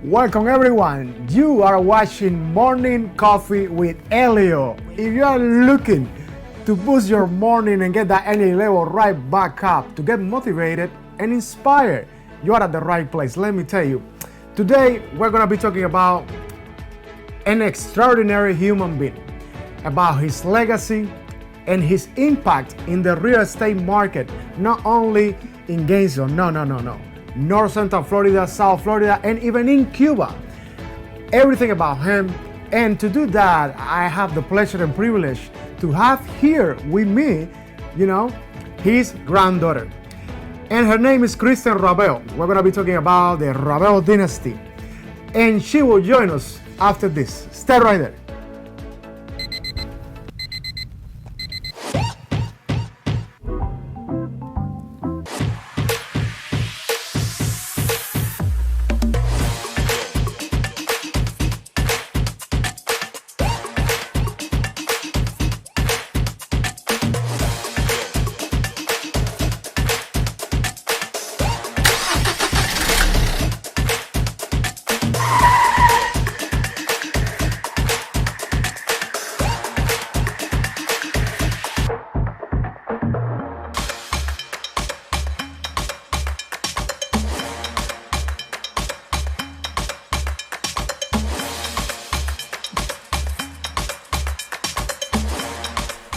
Welcome everyone. You are watching Morning Coffee with Elio. If you are looking to boost your morning and get that energy level right back up, to get motivated and inspired, you are at the right place. Let me tell you. Today we're going to be talking about an extraordinary human being, about his legacy and his impact in the real estate market, not only in Gainesville, no. North Central Florida, South Florida, and even in Cuba. Everything about him. And to do that, I have the pleasure and privilege to have here with me, his granddaughter. And her name is Kristen Rabell. We're going to be talking about the Rabell Dynasty. And she will join us after this. Stay right there.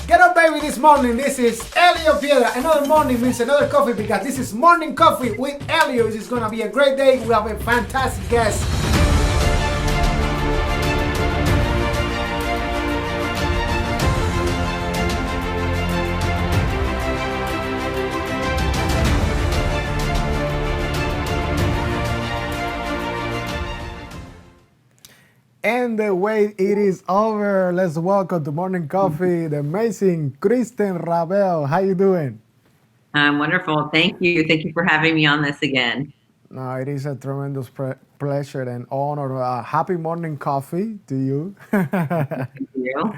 Get up, baby, this morning. This is Elio Piedra. Another morning means another coffee because this is Morning Coffee with Elio. This is going to be a great day. We have a fantastic guest. And the wait, it is over. Let's welcome to Morning Coffee the amazing Kristen Rabell. How you doing? I'm wonderful. Thank you. Thank you for having me on this again. No, it is a tremendous pleasure and honor. Happy morning coffee to you. Thank you.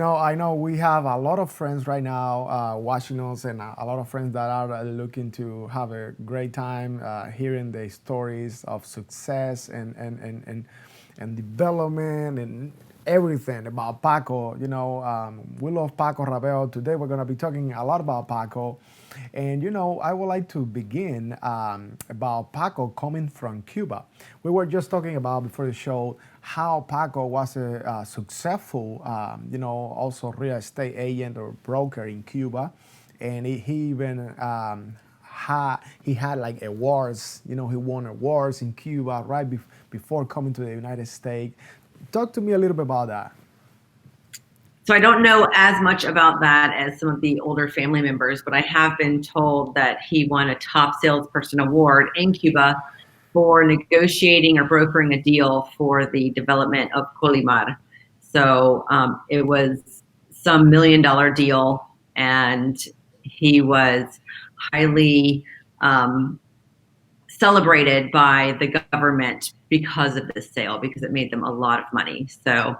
I know we have a lot of friends right now watching us, and a lot of friends that are looking to have a great time hearing the stories of success and development and everything about Paco. We love Paco Rabell. Today we're going to be talking a lot about Paco. And, I would like to begin about Paco coming from Cuba. We were just talking about before the show how Paco was a successful, also real estate agent or broker in Cuba. And he even had like awards, he won awards in Cuba right before coming to the United States. Talk to me a little bit about that. So I don't know as much about that as some of the older family members, but I have been told that he won a top salesperson award in Cuba for negotiating or brokering a deal for the development of Colimar. So it was some $1 million deal, and he was highly celebrated by the government because of this sale, because it made them a lot of money. So,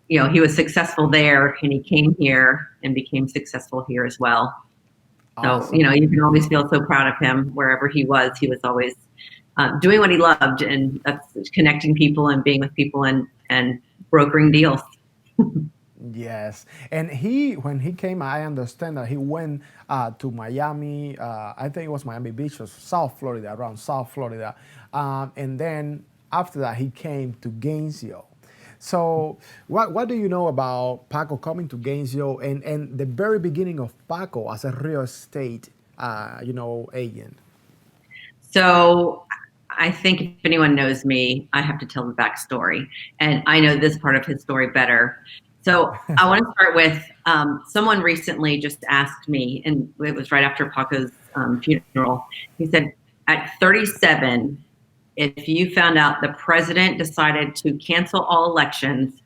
he was successful there, and he came here and became successful here as well. Awesome. So, you can always feel so proud of him wherever he was. He was always doing what he loved, and that's connecting people and being with people and brokering deals. Yes, and when he came, I understand that he went to Miami. I think it was Miami Beach or South Florida, around South Florida, and then after that he came to Gainesville. So, what do you know about Paco coming to Gainesville and the very beginning of Paco as a real estate, agent? So, I think if anyone knows me, I have to tell the backstory, and I know this part of his story better. So I want to start with someone recently just asked me, and it was right after Paco's funeral. He said, at 37, if you found out the president decided to cancel all elections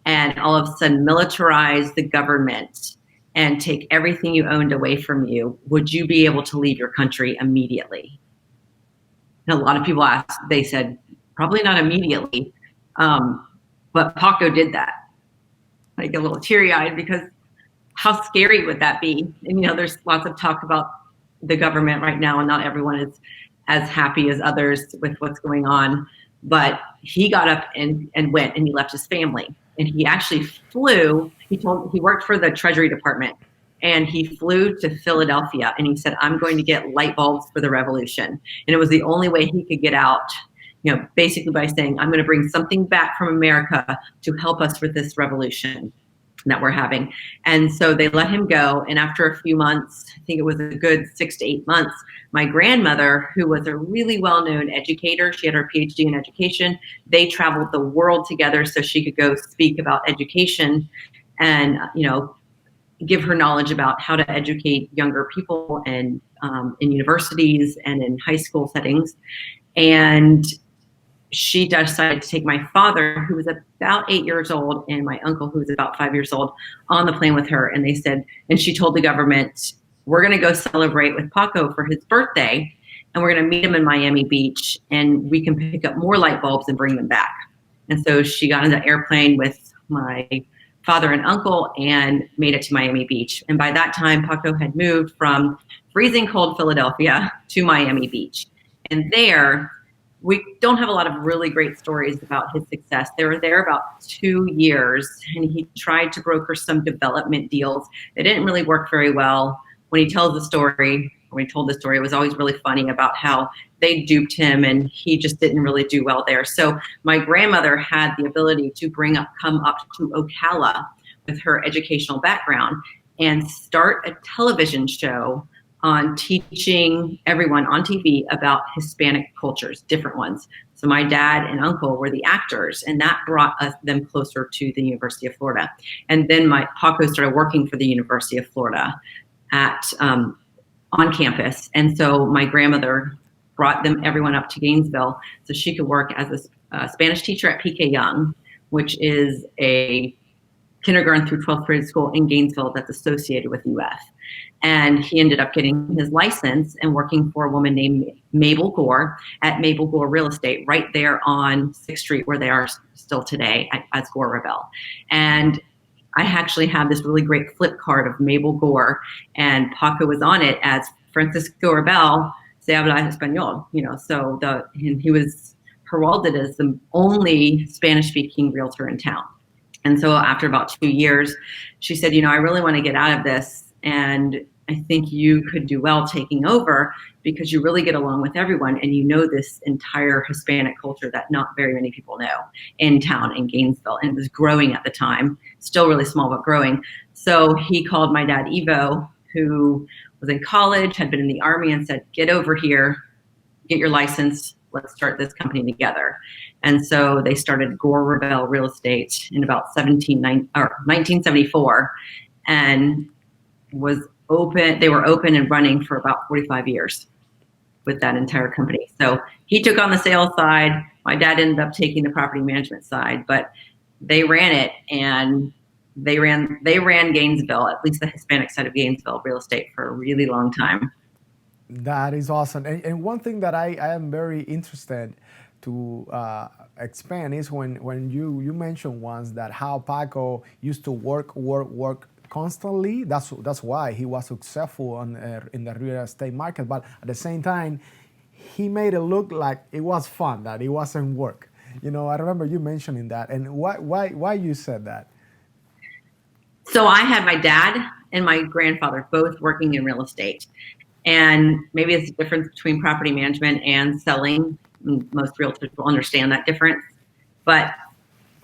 and all of a sudden militarize the government and take everything you owned away from you, would you be able to leave your country immediately? And a lot of people asked, they said, probably not immediately. But Paco did that. Like a little teary-eyed, because how scary would that be? And there's lots of talk about the government right now, and not everyone is as happy as others with what's going on. But he got up and went, and he left his family. And he actually flew. He worked for the Treasury Department, and he flew to Philadelphia, and he said, I'm going to get light bulbs for the revolution. And it was the only way he could get out, basically by saying, I'm going to bring something back from America to help us with this revolution that we're having. And so they let him go. And after a few months, I think it was a good 6 to 8 months, my grandmother, who was a really well-known educator, she had her PhD in education, they traveled the world together so she could go speak about education and, give her knowledge about how to educate younger people and in universities and in high school settings. And she decided to take my father, who was about 8 years old, and my uncle, who was about 5 years old, on the plane with her. And they said, and she told the government, we're going to go celebrate with Paco for his birthday, and we're going to meet him in Miami Beach, and we can pick up more light bulbs and bring them back. And so she got on the airplane with my father and uncle and made it to Miami Beach. And by that time, Paco had moved from freezing cold Philadelphia to Miami Beach. And there, we don't have a lot of really great stories about his success. They were there about 2 years, and he tried to broker some development deals. It didn't really work very well. When he told the story, it was always really funny about how they duped him, and he just didn't really do well there. So my grandmother had the ability to come up to Ocala with her educational background and start a television show on teaching everyone on TV about Hispanic cultures, different ones. So my dad and uncle were the actors, and that brought them closer to the University of Florida. And then my Paco started working for the University of Florida on campus. And so my grandmother brought everyone up to Gainesville so she could work as a Spanish teacher at PK Young, which is a kindergarten through 12th grade school in Gainesville that's associated with UF. And he ended up getting his license and working for a woman named Mabel Gore at Mabel Gore Real Estate, right there on 6th Street, where they are still today as Gore Rabell. And I actually have this really great flip card of Mabel Gore, and Paco was on it as Francisco Rabell, se habla español, so he was heralded as the only Spanish-speaking realtor in town. And so after about 2 years, she said, I really want to get out of this, and I think you could do well taking over because you really get along with everyone, and this entire Hispanic culture that not very many people know in town in Gainesville, and it was growing at the time, still really small but growing. So he called my dad Ivo, who was in college, had been in the Army, and said, get over here, get your license, let's start this company together. And so they started Gore Rabell Real Estate in about 1974, and they were open and running for about 45 years with that entire company. So he took on the sales side. My dad ended up taking the property management side, but they ran it, and they ran Gainesville, at least the Hispanic side of Gainesville real estate, for a really long time. That is awesome. And one thing that I am very interested to expand is when you mentioned once that how Paco used to work constantly. That's why he was successful in the real estate market. But at the same time, he made it look like it was fun, that it wasn't work. I remember you mentioning that. And why you said that? So I had my dad and my grandfather both working in real estate. And maybe it's the difference between property management and selling. Most realtors will understand that difference. But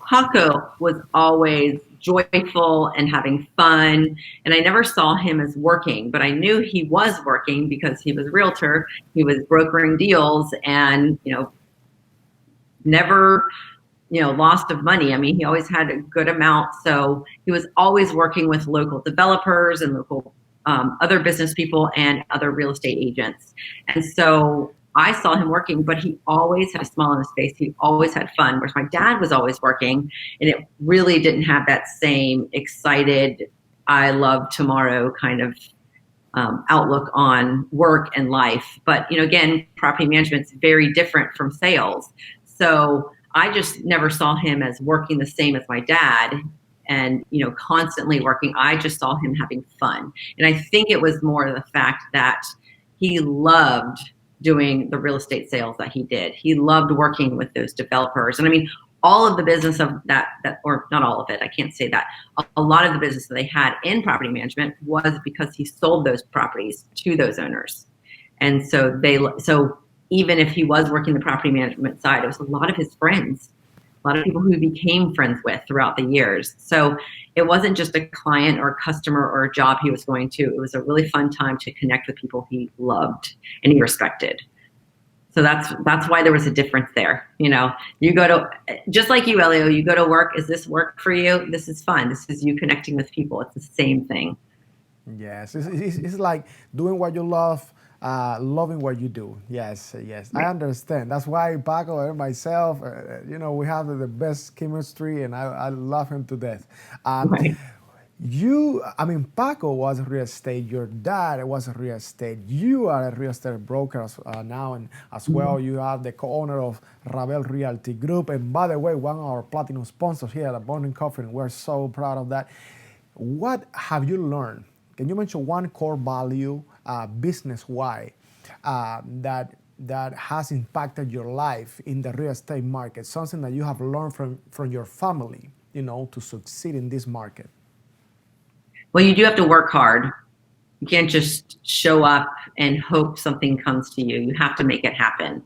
Paco was always joyful and having fun. And I never saw him as working, but I knew he was working because he was a realtor. He was brokering deals and, never, lost of money. I mean, he always had a good amount. So he was always working with local developers and local other business people and other real estate agents. And so I saw him working, but he always had a smile on his face. He always had fun, whereas my dad was always working, and it really didn't have that same excited, I love tomorrow kind of outlook on work and life. But, again, property management is very different from sales. So I just never saw him as working the same as my dad and, constantly working. I just saw him having fun. And I think it was more the fact that he loved doing the real estate sales that he did. He loved working with those developers. And I mean, all of the business of that, or not all of it, I can't say that. A lot of the business that they had in property management was because he sold those properties to those owners. And so so even if he was working the property management side, it was a lot of his friends, a lot of people who he became friends with throughout the years. So it wasn't just a client or a customer or a job he was going to. It was a really fun time to connect with people he loved and he respected. So that's why there was a difference there. You know, you go to, just like you, Elio, you go to work. Is this work for you? This is fun. This is you connecting with people. It's the same thing. Yes, it's like doing what you love, loving what you do. Yes, yes, I understand. That's why Paco and myself, you know, we have the best chemistry, and I love him to death. Right. I mean, Paco was real estate. Your dad was a real estate. You are a real estate broker now, and as well, you are the co-owner of Rabell Realty Group. And by the way, one of our platinum sponsors here at Morning Coffee, and we're so proud of that. What have you learned? Can you mention one core value, business-wise, that has impacted your life in the real estate market? Something that you have learned from your family, you know, to succeed in this market. Well, you do have to work hard. You can't just show up and hope something comes to you. You have to make it happen.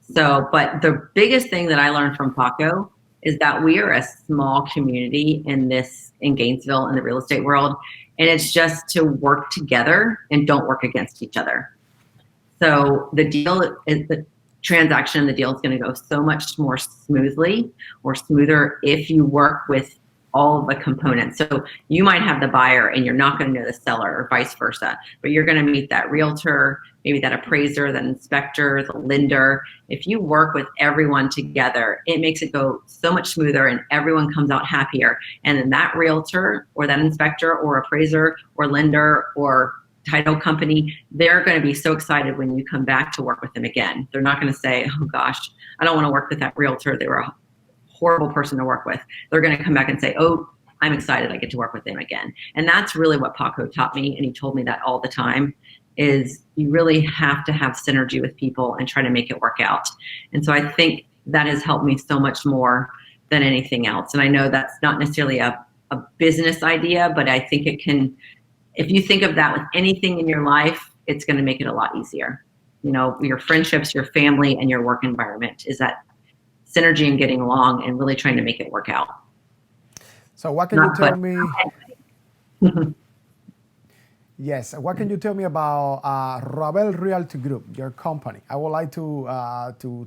So, but the biggest thing that I learned from Paco is that we are a small community in Gainesville in the real estate world. And it's just to work together and don't work against each other. So the transaction, the deal is going to go so much more smoothly or smoother if you work with all of the components. So you might have the buyer and you're not going to know the seller, or vice versa, but you're going to meet that realtor, maybe that appraiser, that inspector, the lender. If you work with everyone together, it makes it go so much smoother and everyone comes out happier. And then that realtor or that inspector or appraiser or lender or title company, they're going to be so excited when you come back to work with them again. They're not going to say, oh gosh, I don't want to work with that realtor. They were a horrible person to work with. They're going to come back and say, oh, I'm excited I get to work with them again. And that's really what Paco taught me. And he told me that all the time, is you really have to have synergy with people and try to make it work out. And so I think that has helped me so much more than anything else. And I know that's not necessarily a business idea, but I think it can, if you think of that with anything in your life, it's going to make it a lot easier. You know, your friendships, your family, and your work environment is that synergy and getting along and really trying to make it work out. So what can you tell me? Yes, what can you tell me about Rabell Realty Group, your company? I would like to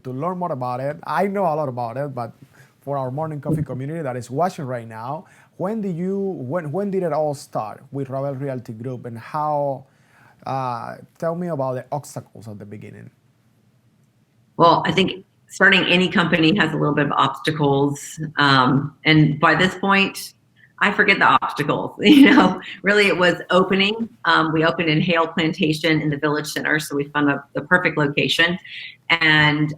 learn more about it. I know a lot about it, but for our morning coffee community that is watching right now, when did it all start with Rabell Realty Group, and how? Tell me about the obstacles at the beginning. Well, I think starting any company has a little bit of obstacles. And by this point, I forget the obstacles. You know, really it was opening. We opened in Hale Plantation in the Village Center. So we found the perfect location. And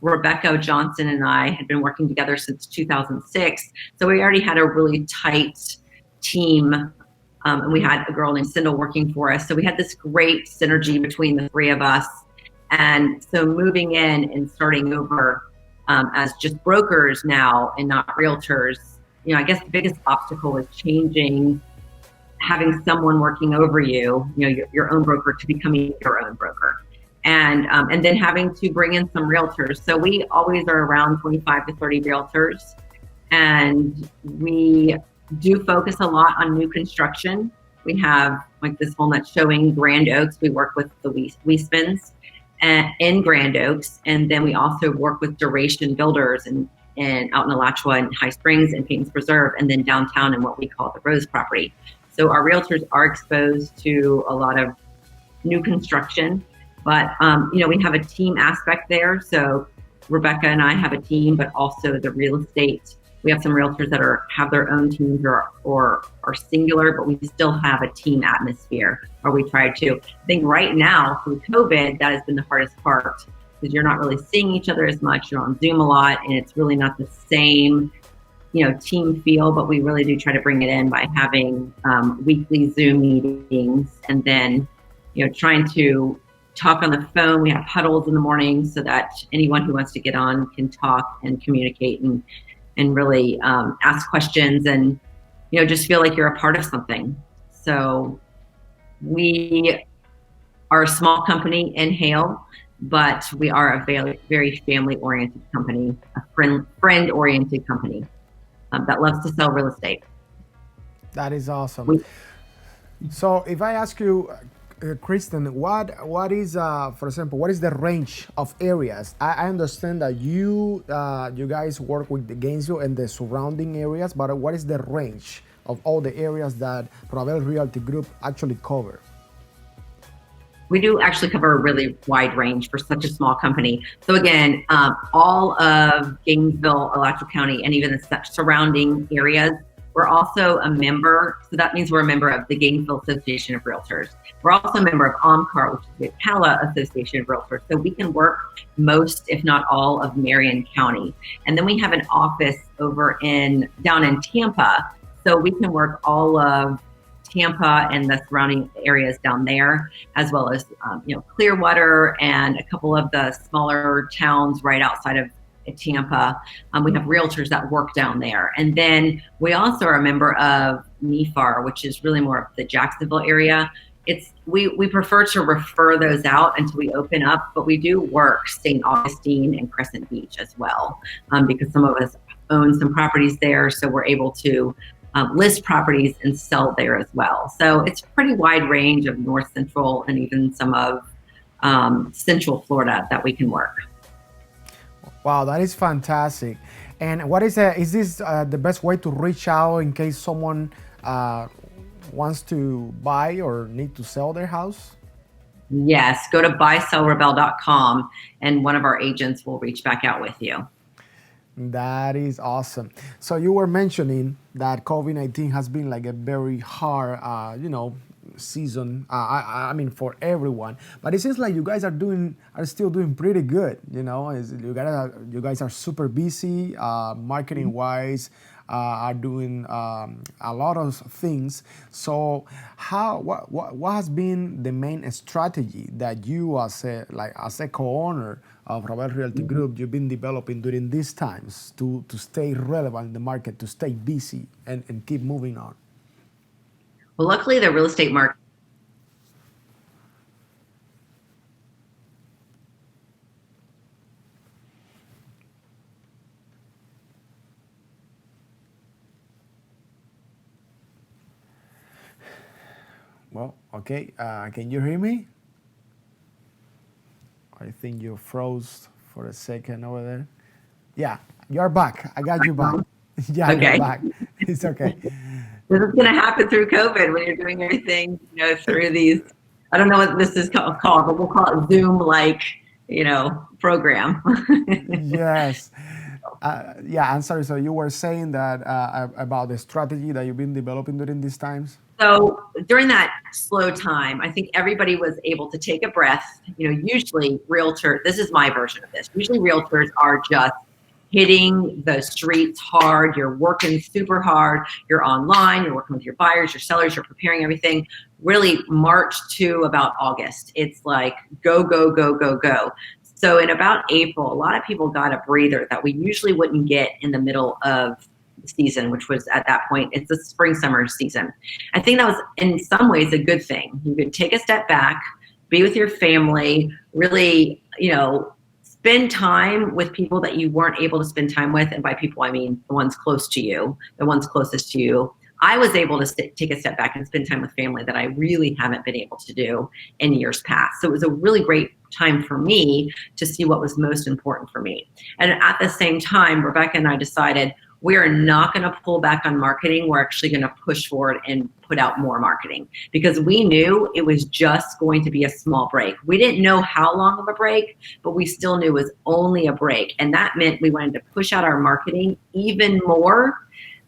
Rebecca Johnson and I had been working together since 2006. So we already had a really tight team. And we had a girl named Sindel working for us. So we had this great synergy between the three of us. And so moving in and starting over as just brokers now and not realtors, you know, I guess the biggest obstacle is changing, having someone working over you, you know, your own broker, to becoming your own broker. And then having to bring in some realtors. So we always are around 25 to 30 realtors. And we do focus a lot on new construction. We have like this home that's showing Grand Oaks. We work with the Weismans in Grand Oaks, and then we also work with duration builders and out in Alachua and High Springs and Payton's Preserve, and then downtown in what we call the Rose property. So our realtors are exposed to a lot of new construction, but you know, we have a team aspect there. So Rebecca and I have a team, but also the real estate. We have some realtors that have their own teams or are singular, but we still have a team atmosphere, or we try to. I think right now through COVID, that has been the hardest part, because you're not really seeing each other as much. You're on Zoom a lot, and it's really not the same, you know, team feel. But we really do try to bring it in by having weekly Zoom meetings, and then, you know, trying to talk on the phone. We have huddles in the morning so that anyone who wants to get on can talk and communicate and really ask questions and, just feel like you're a part of something. So we are a small company in Hale, but we are a very, very family-oriented company, a friend-oriented company that loves to sell real estate. That is awesome. So if I ask you, Kristen, what is, for example, what is the range of areas? I understand that you guys work with the Gainesville and the surrounding areas, but what is the range of all the areas that Rabell Realty Group actually cover? We do actually cover a really wide range for such a small company. So again, all of Gainesville, Alachua County, and even the surrounding areas. We're also a member, so that means we're a member of the Gainesville Association of Realtors. We're also a member of OMCAR, which is the Ocala Association of Realtors. So we can work most, if not all, of Marion County. And then we have an office down in Tampa, so we can work all of Tampa and the surrounding areas down there, as well as Clearwater and a couple of the smaller towns right outside of Tampa. We have realtors that work down there. And then we also are a member of NEFAR, which is really more of the Jacksonville area. We prefer to refer those out until we open up, but we do work St. Augustine and Crescent Beach as well, because some of us own some properties there, so we're able to list properties and sell there as well. So it's a pretty wide range of North Central and even some of Central Florida that we can work. Wow, that is fantastic. And what is this the best way to reach out in case someone wants to buy or need to sell their house? Yes, go to buysellrebell.com and one of our agents will reach back out with you. That is awesome. So you were mentioning that COVID-19 has been like a very hard, season. I mean, for everyone. But it seems like you guys are still doing pretty good. You guys are super busy, marketing wise. Are doing a lot of things. So, what has been the main strategy that you, as a co-owner of Rabell Realty Group, you've been developing during these times to stay relevant in the market, to stay busy and keep moving on? Well, luckily, the real estate market. Well, okay. Can you hear me? I think you froze for a second over there. Yeah, you're back. I got you back. Yeah, Okay. you're back. It's okay. This is going to happen through COVID when you're doing everything, through these. I don't know what this is called, but we'll call it Zoom-like, program. Yes. Yeah, I'm sorry. So you were saying that about the strategy that you've been developing during these times? So during that slow time, I think everybody was able to take a breath. Usually realtors, this is my version of this. Usually realtors are just hitting the streets hard. You're working super hard. You're online. You're working with your buyers, your sellers. You're preparing everything. Really March to about August. It's like go, go, go, go, go. So in about April, a lot of people got a breather that we usually wouldn't get in the middle of the season, which was at that point, it's the spring, summer season. I think that was in some ways a good thing. You could take a step back, be with your family, really, spend time with people that you weren't able to spend time with. And by people, I mean the ones close to you, the ones closest to you. I was able to take a step back and spend time with family that I really haven't been able to do in years past. So it was a really great time for me to see what was most important for me. And at the same time, Rebecca and I decided we are not going to pull back on marketing. We're actually going to push forward and put out more marketing because we knew it was just going to be a small break. We didn't know how long of a break, but we still knew it was only a break. And that meant we wanted to push out our marketing even more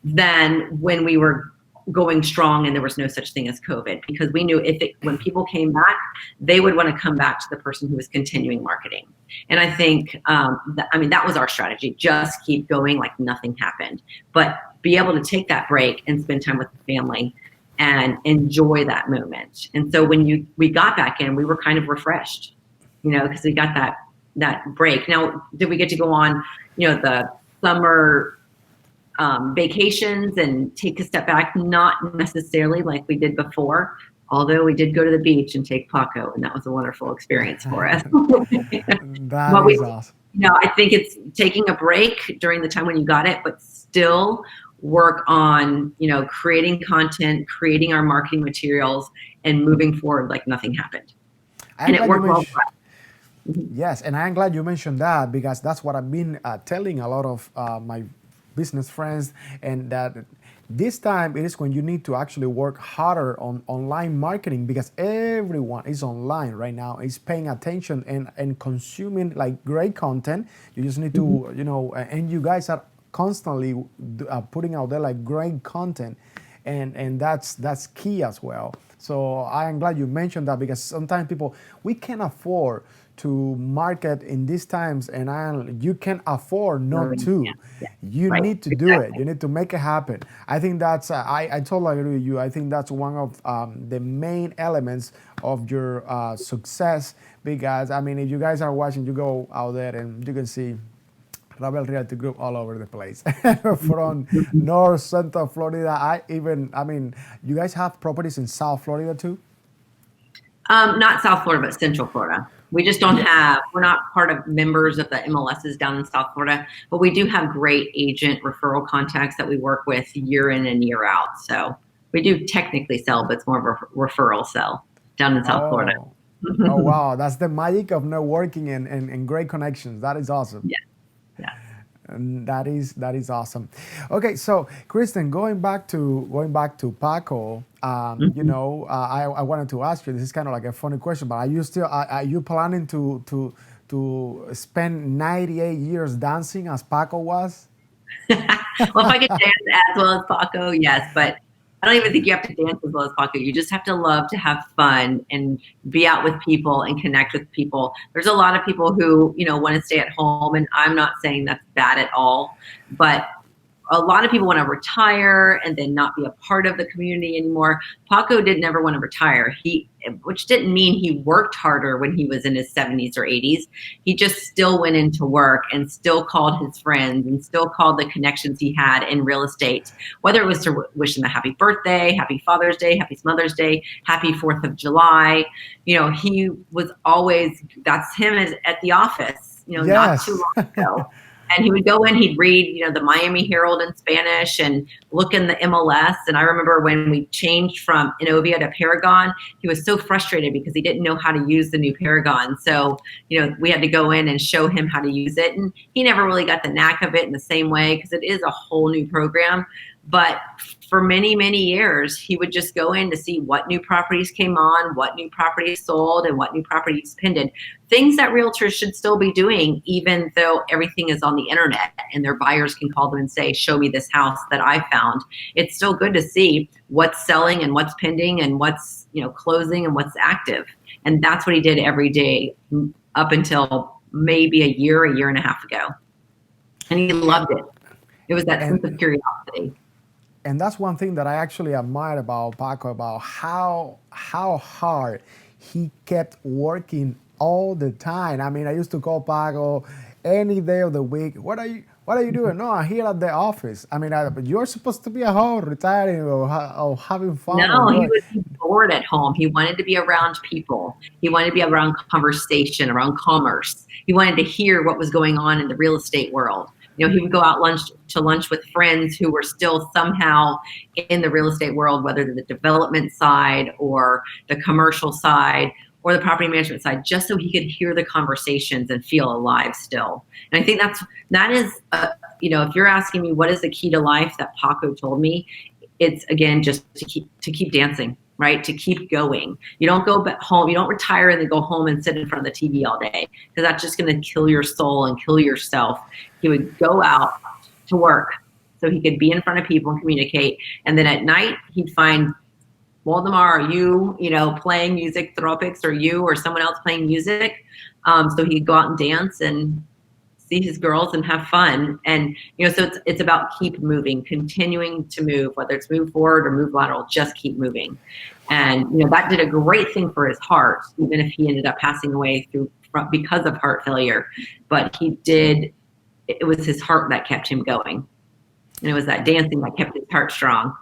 than when we were going strong and there was no such thing as COVID, because we knew when people came back, they would want to come back to the person who was continuing marketing. And I think, that was our strategy. Just keep going like nothing happened, but be able to take that break and spend time with the family and enjoy that moment. And so when we got back in, we were kind of refreshed. because we got that break. Now, did we get to go on, the summer vacations and take a step back? Not necessarily like we did before, although we did go to the beach and take Paco, and that was a wonderful experience for us. That is awesome. I think it's taking a break during the time when you got it, but still work on, creating content, creating our marketing materials, and moving forward like nothing happened. And it worked well for us. Yes, and I'm glad you mentioned that, because that's what I've been telling a lot of my business friends, and that this time it is when you need to actually work harder on online marketing, because everyone is online right now, is paying attention and consuming like great content. You just need to, and you guys are constantly putting out there like great content, and that's key as well. So I am glad you mentioned that, because sometimes we can't afford to market in these times, and you can afford not to. You need to do it. You need to make it happen. I think that's, I totally agree with you. I think that's one of the main elements of your success, because, if you guys are watching, you go out there and you can see Rabell Realty Group all over the place. From North, Central Florida. You guys have properties in South Florida too? Not South Florida, but Central Florida. We just don't we're not part of members of the MLSs down in South Florida, but we do have great agent referral contacts that we work with year in and year out. So we do technically sell, but it's more of a referral sell down in South Florida. Oh, wow. That's the magic of networking and great connections. That is awesome. Yeah. And that is awesome. Okay, so Kristen, going back to Paco, I wanted to ask you. This is kind of like a funny question, but are you planning to spend 98 years dancing as Paco was? Well, if I could dance as well as Paco, yes, but I don't even think you have to dance as well as Paco. You just have to love to have fun and be out with people and connect with people. There's a lot of people who, want to stay at home, and I'm not saying that's bad at all, but a lot of people want to retire and then not be a part of the community anymore. Paco didn't ever want to retire. Which didn't mean he worked harder when he was in his 70s or 80s. He just still went into work and still called his friends and still called the connections he had in real estate, whether it was to wish them a happy birthday, happy Father's Day, happy Mother's Day, happy 4th of July. He was always, that's him at the office, not too long ago. And he would go in, he'd read, the Miami Herald in Spanish and look in the MLS. And I remember when we changed from Innovia to Paragon, he was so frustrated because he didn't know how to use the new Paragon. So, we had to go in and show him how to use it. And he never really got the knack of it in the same way, because it is a whole new program. But for many, many years, he would just go in to see what new properties came on, what new properties sold, and what new properties pended. Things that realtors should still be doing, even though everything is on the internet and their buyers can call them and say, show me this house that I found. It's still good to see what's selling and what's pending and what's closing and what's active. And that's what he did every day up until maybe a year and a half ago. And he loved it. It was that sense of curiosity. And that's one thing that I actually admire about Paco, about how hard he kept working all the time. I used to call Paco any day of the week. What are you doing? No, I'm here at the office. You're supposed to be at home, retiring or having fun. No, he was bored at home. He wanted to be around people. He wanted to be around conversation, around commerce. He wanted to hear what was going on in the real estate world. He would go out to lunch with friends who were still somehow in the real estate world, whether the development side or the commercial side or the property management side, just so he could hear the conversations and feel alive still. And I think that is, if you're asking me what is the key to life that Paco told me, it's again just to keep dancing. Right? To keep going. You don't go back home. You don't retire and then go home and sit in front of the TV all day, because that's just going to kill your soul and kill yourself. He would go out to work so he could be in front of people and communicate. And then at night he'd find, Waldemar, are you, playing music, Tropics, or you or someone else playing music? So he'd go out and dance and see his girls and have fun. And, so it's about keep moving, continuing to move, whether it's move forward or move lateral, just keep moving. And, that did a great thing for his heart, even if he ended up passing away because of heart failure, but it was his heart that kept him going. And it was that dancing that kept his heart strong.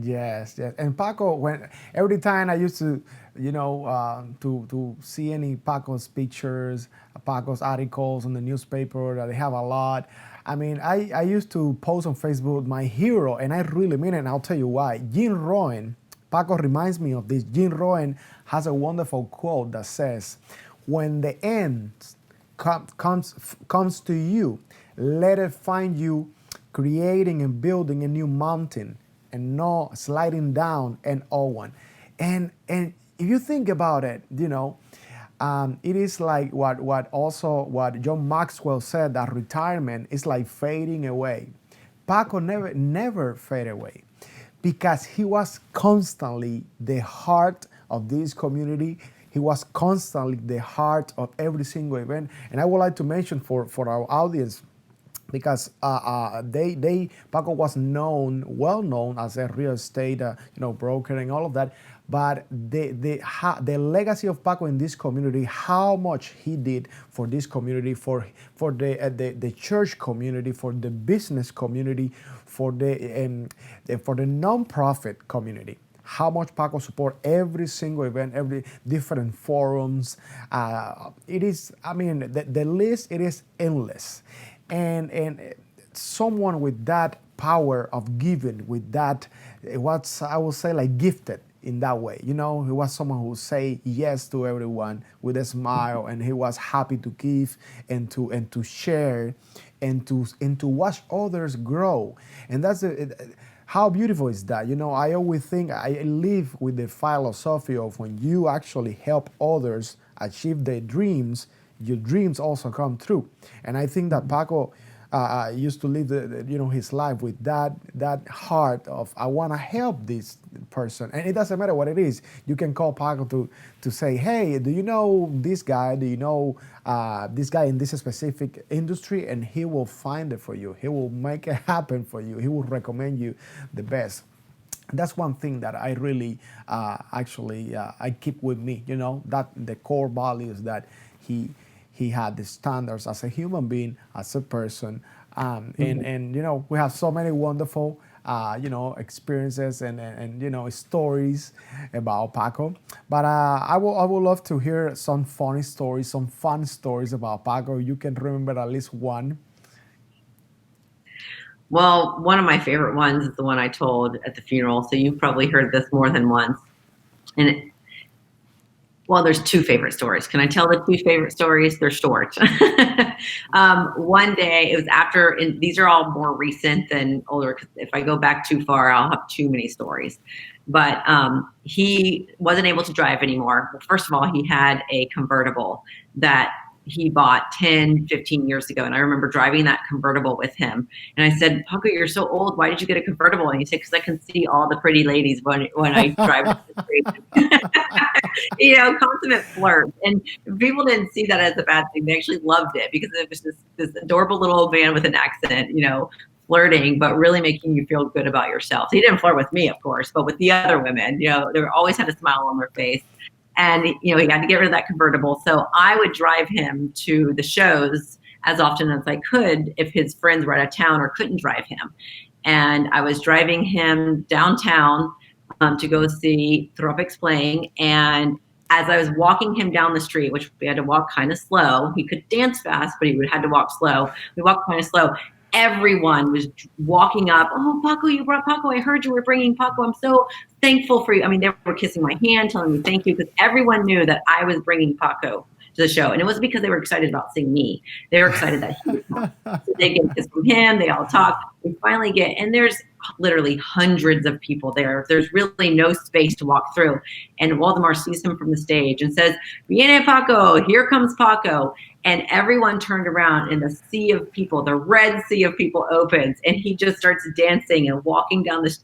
Yes, yes. And Paco, when every time I used to, to see any Paco's pictures, Paco's articles in the newspaper that they have a lot. I mean, I used to post on Facebook my hero, and I really mean it. And I'll tell you why. Gene Rowan, Paco reminds me of this. Gene Rowan has a wonderful quote that says, "When the end comes to you, let it find you creating and building a new mountain and not sliding down an old one." And if you think about it, it is like what John Maxwell said, that retirement is like fading away. Paco never faded away because he was constantly the heart of this community. He was constantly the heart of every single event. And I would like to mention for our audience, because Paco was well known as a real estate broker and all of that. But the legacy of Paco in this community, how much he did for this community, for the church community, for the business community, for the nonprofit community. How much Paco support every single event, every different forums. It is, I mean, the list, it is endless. And someone with that power of giving, with that, what I would say, like gifted in that way. He was someone who say yes to everyone with a smile, and he was happy to give and to share and to watch others grow. And that's how beautiful is that? I always think I live with the philosophy of when you actually help others achieve their dreams, your dreams also come true. And I think that Paco used to live his life with that heart of, I want to help this person. And it doesn't matter what it is. You can call Paco to say, hey, do you know this guy? Do you know this guy in this specific industry? And he will find it for you. He will make it happen for you. He will recommend you the best. That's one thing that I really I keep with me, that the core values that he had, the standards as a human being, as a person. And we have so many wonderful, experiences and stories about Paco. But I would love to hear some funny stories, some fun stories about Paco. You can remember at least one. Well, one of my favorite ones is the one I told at the funeral. So you've probably heard this more than once. And there's two favorite stories. Can I tell the two favorite stories? They're short. One day, it was after, and these are all more recent than older, because if I go back too far, I'll have too many stories. But he wasn't able to drive anymore. Well, first of all, he had a convertible that he bought 10, 15 years ago. And I remember driving that convertible with him. And I said, Paco, you're so old. Why did you get a convertible? And he said, because I can see all the pretty ladies when I drive down the street. Consummate flirt. And people didn't see that as a bad thing. They actually loved it because it was this adorable little old man with an accent, flirting, but really making you feel good about yourself. He didn't flirt with me, of course, but with the other women, they always had a smile on their face. And, he had to get rid of that convertible. So I would drive him to the shows as often as I could if his friends were out of town or couldn't drive him. And I was driving him downtown to go see Tropics playing. And as I was walking him down the street, which we had to walk kind of slow, he could dance fast, but he had to walk slow. We walked kind of slow. Everyone was walking up. Oh, Paco, you brought Paco. I heard you were bringing Paco. I'm so thankful for you. I mean, they were kissing my hand, telling me thank you, because everyone knew that I was bringing Paco to the show. And it wasn't because they were excited about seeing me. They were excited that he would come. So they get a kiss from him. They all talk. We finally get, and there's literally hundreds of people there. There's really no space to walk through. And Waldemar sees him from the stage and says, Viene Paco, here comes Paco. And everyone turned around, and the sea of people, the red sea of people opens, and he just starts dancing and walking down this,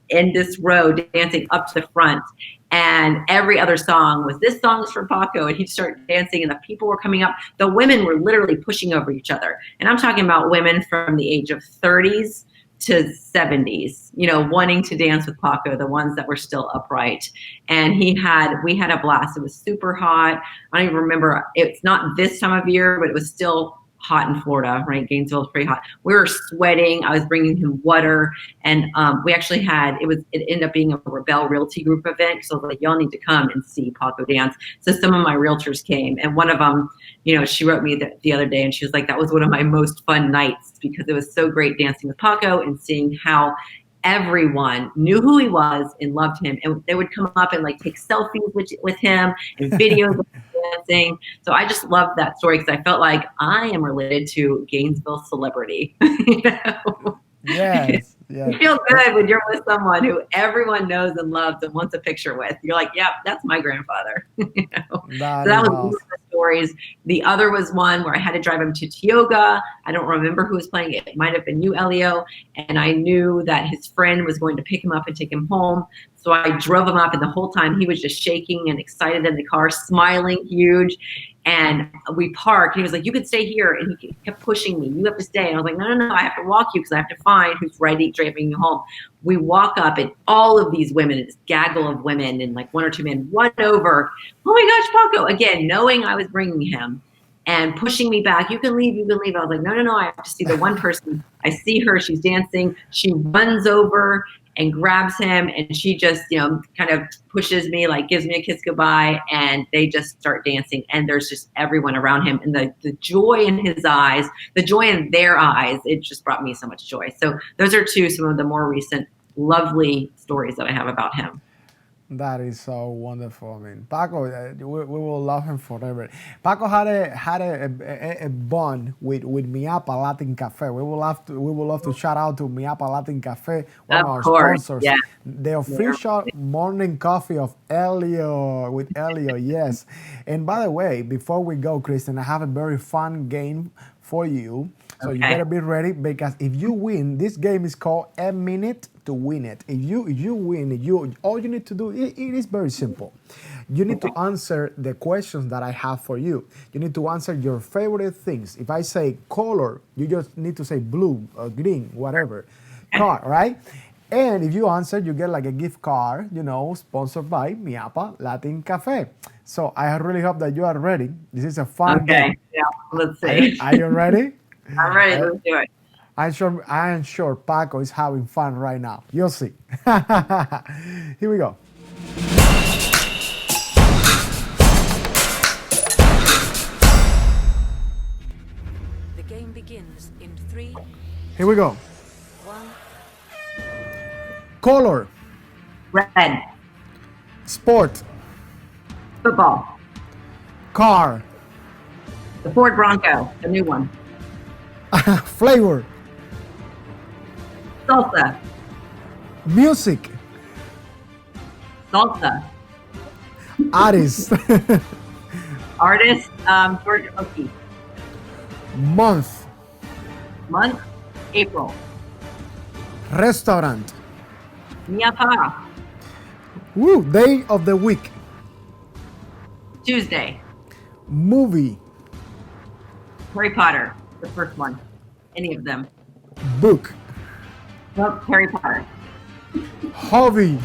in this row, dancing up to the front. And every other song was, this song's for Paco. And he'd start dancing, and the people were coming up. The women were literally pushing over each other. And I'm talking about women from the age of 30s to 70s, wanting to dance with Paco, the ones that were still upright. And we had a blast. It was super hot. I don't even remember. It's not this time of year, but it was still hot in Florida, right? Gainesville is pretty hot. We were sweating. I was bringing him water, and we actually it ended up being a Rabell Realty Group event. So I was like, y'all need to come and see Paco dance. So some of my realtors came, and one of them, she wrote me the other day, and she was like, that was one of my most fun nights because it was so great dancing with Paco and seeing how everyone knew who he was and loved him, and they would come up and like take selfies with him and videos of him dancing. So I just loved that story because I felt like I am related to Gainesville celebrity. Yes, yes. You feel good when you're with someone who everyone knows and loves and wants a picture with. You're like, yep, that's my grandfather. So that was one of the stories. The other was one where I had to drive him to Tioga. I don't remember who was playing. It might have been you, Elio. And I knew that his friend was going to pick him up and take him home. So I drove him up, and the whole time he was just shaking and excited in the car, smiling huge. And we parked. He was like, you could stay here. And he kept pushing me. You have to stay. And I was like, no, I have to walk you because I have to find who's driving you home. We walk up, and all of these women, this gaggle of women and like one or two men run over. Oh my gosh, Paco. Again, knowing I was bringing him and pushing me back. You can leave. I was like, no, I have to see the one person. I see her. She's dancing. She runs over and grabs him, and she just, kind of pushes me, like gives me a kiss goodbye, and they just start dancing. And there's just everyone around him, and the joy in his eyes, the joy in their eyes, it just brought me so much joy. So those are some of the more recent lovely stories that I have about him. That is so wonderful. I mean, Paco, we will love him forever. Paco had a bond with Miapa Latin Cafe. We will love to shout out to Miapa Latin Cafe, one of our sponsors. Yeah. The official morning coffee of Elio with Elio. Yes. And by the way, before we go, Kristen, I have a very fun game for you. So you better be ready, because if you win, this game is called A Minute to Win It. If you win, all you need to do, it is very simple. You need to answer the questions that I have for you. You need to answer your favorite things. If I say color, you just need to say blue or green, whatever. Car, right? And if you answer, you get like a gift card, sponsored by Miapa Latin Cafe. So I really hope that you are ready. This is a fun game. Yeah, let's see. Are you ready? I'm ready. Let's do it. I am sure Paco is having fun right now. You'll see. Here we go. The game begins in 3. Here we go. 1. Color. Red. Sport. Football. Car. The Ford Bronco, the new one. Flavor. Salsa. Music. Salsa. Artist. Artist, George O'Keeffe. Month. Month, April. Restaurant. Miapa. Woo. Day of the week. Tuesday. Movie. Harry Potter, the first one. Any of them. Book. Nope, Harry Potter. Hobby.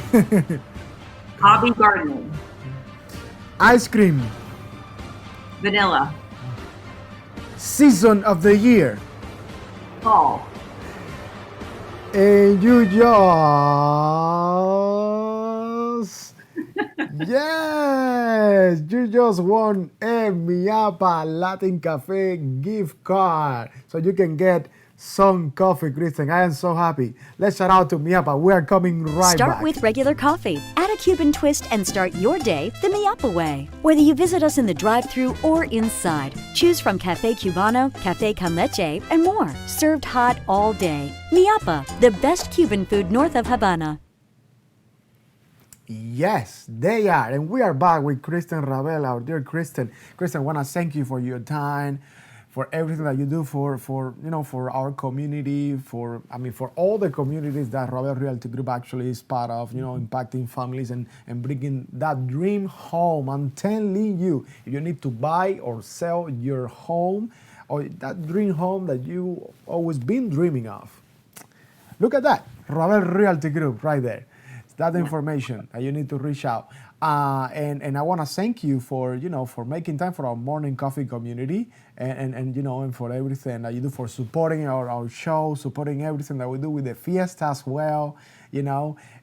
Hobby gardening. Ice cream. Vanilla. Season of the year. Fall. And you just... Yes! You just won a Miapa Latin Cafe gift card. So you can get some coffee, Kristen. I am so happy. Let's shout out to Miapa. We are coming right Start back. with regular coffee. Add a Cuban twist and start your day the Miapa way. Whether you visit us in the drive-thru or inside, choose from Cafe Cubano, Cafe con Leche, and more. Served hot all day. Miapa, the best Cuban food north of Havana. Yes, they are. And we are back with Kristen Rabell, our dear Kristen. Kristen, I want to thank you for your time, for everything that you do for our community, for all the communities that Rabell Realty Group actually is part of, impacting families and bringing that dream home. I'm telling you, if you need to buy or sell your home or that dream home that you always been dreaming of, Look at that, Rabell Realty Group right there. That information that you need to reach out. And I want to thank you for for making time for our morning coffee community and for everything that you do, for supporting our show, supporting everything that we do with the fiesta as well,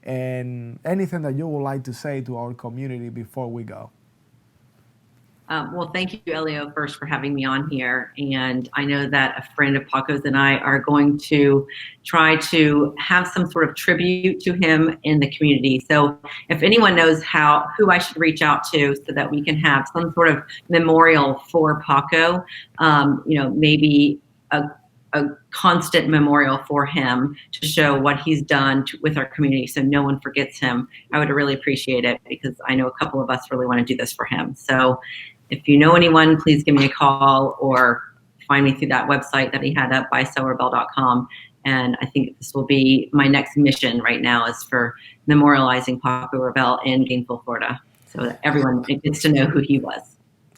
and anything that you would like to say to our community before we go. Well, thank you, Elio, first for having me on here. And I know that a friend of Paco's and I are going to try to have some sort of tribute to him in the community. So if anyone knows who I should reach out to so that we can have some sort of memorial for Paco, maybe a constant memorial for him to show what he's done with our community so no one forgets him, I would really appreciate it, because I know a couple of us really want to do this for him. So if you know anyone, please give me a call or find me through that website that he had up, bysellrebell.com. And I think this will be my next mission right now, is for memorializing Paco Rabell in Gainesville, Florida, so that everyone gets to know who he was.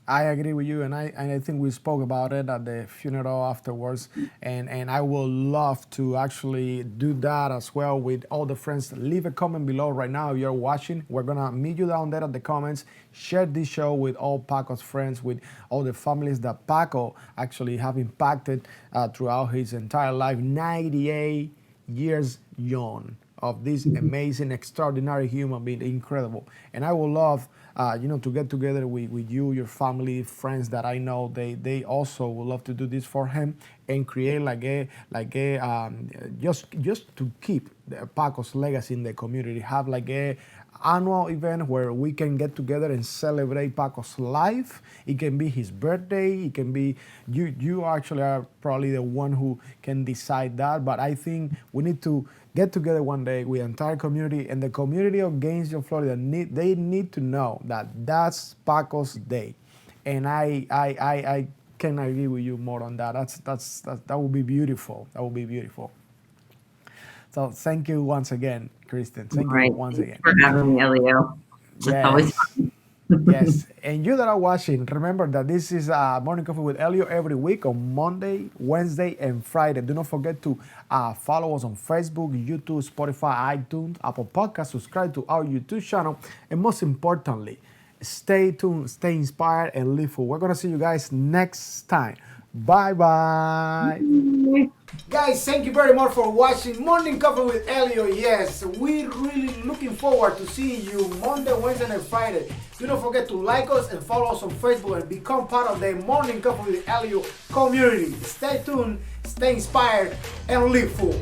I agree with you, and I think we spoke about it at the funeral afterwards, and I would love to actually do that as well with all the friends. Leave a comment below right now if you're watching. We're gonna meet you down there at the comments. Share this show with all Paco's friends, with all the families that Paco actually have impacted throughout his entire life. 98 years young of this amazing, extraordinary human being, incredible. And I would love to get together with you, your family, friends that I know they also would love to do this for him and create just to keep Paco's legacy in the community. Have like a annual event where we can get together and celebrate Paco's life. It can be his birthday. It can be you actually are probably the one who can decide that. But I think we need to get together one day with the entire community, and the community of Gainesville, Florida. They need to know that that's Paco's day, and I can agree with you more on that. That would be beautiful. That would be beautiful. So thank you once again, Kristen. Thank you once again for having me, Elio. Yes. Always fun. Yes, and you that are watching, remember that this is Morning Coffee with Elio every week on Monday, Wednesday, and Friday. Do not forget to follow us on Facebook, YouTube, Spotify, iTunes, Apple Podcasts. Subscribe to our YouTube channel, and most importantly, stay tuned, stay inspired, and live full. We're gonna see you guys next time. Bye-bye. Guys, thank you very much for watching Morning Coffee with Elio. Yes, we're really looking forward to seeing you Monday, Wednesday, and Friday. Do not forget to like us and follow us on Facebook and become part of the Morning Coffee with Elio community. Stay tuned, stay inspired, and live full.